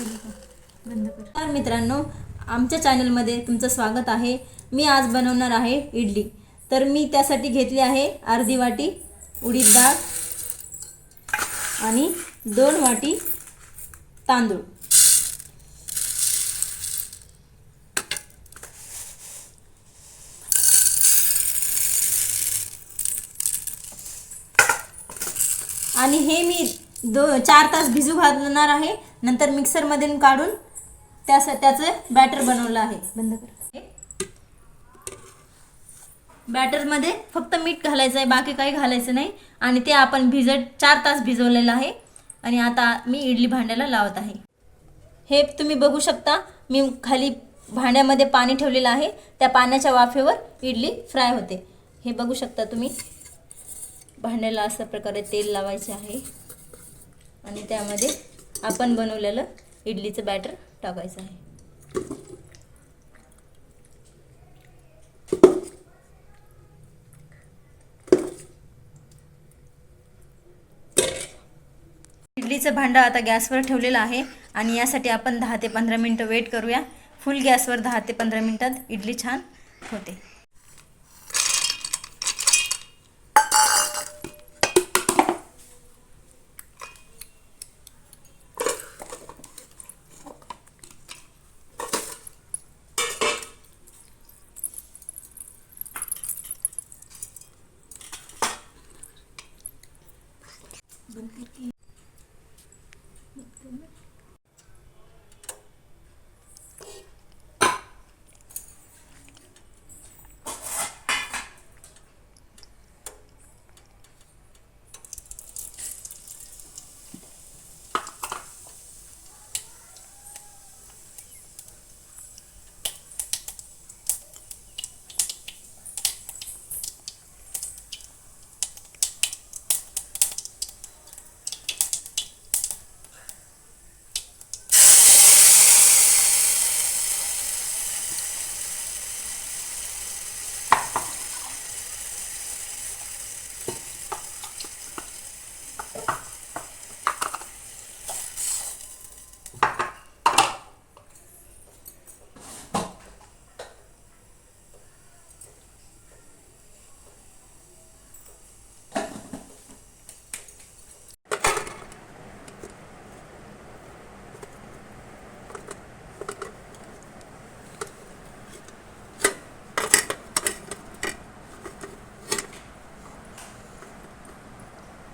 नमस्कार मित्रांनो, आमच्या चॅनलमध्ये तुमचं स्वागत आहे। मी आज बनवणार आहे इडली। तर मी त्यासाठी घेतली आहे अर्धी वाटी उडीद डाळ आणि 2 वाटी तांदूळ। आणि हे मी 4 तास भिजू घालणार आहे। नंतर मिक्सर मधून काढून त्याचं बॅटर बनवलं आहे। बंद कर। बॅटर मध्ये फक्त मीठ घालायचं आहे, बाकी काही घालायचं नाही। आणि ते आपण 4 तास भिजवलेलं आहे। आणि आता मी इडली भांड्याला लावत आहे। हे तुम्ही बघू शकता, मी खाली भांड्यामध्ये पाणी ठेवलेलं आहे। त्या पाण्याच्या वाफेवर इडली फ्राय होते। हे बघू शकता तुम्ही। भांड्याला अशा प्रकारे तेल लावायचे आहे आणि त्यामध्ये आपण बनवलेलं इडलीचं बॅटर टाकायचं आहे। इडलीचं भांडं आता गॅसवर ठेवलेलं आहे आणि यासाठी आपण 10 ते 15 मिनिटं वेट करूया। फुल गॅसवर 10 ते 15 मिनिटात इडली छान होते।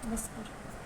बस कर।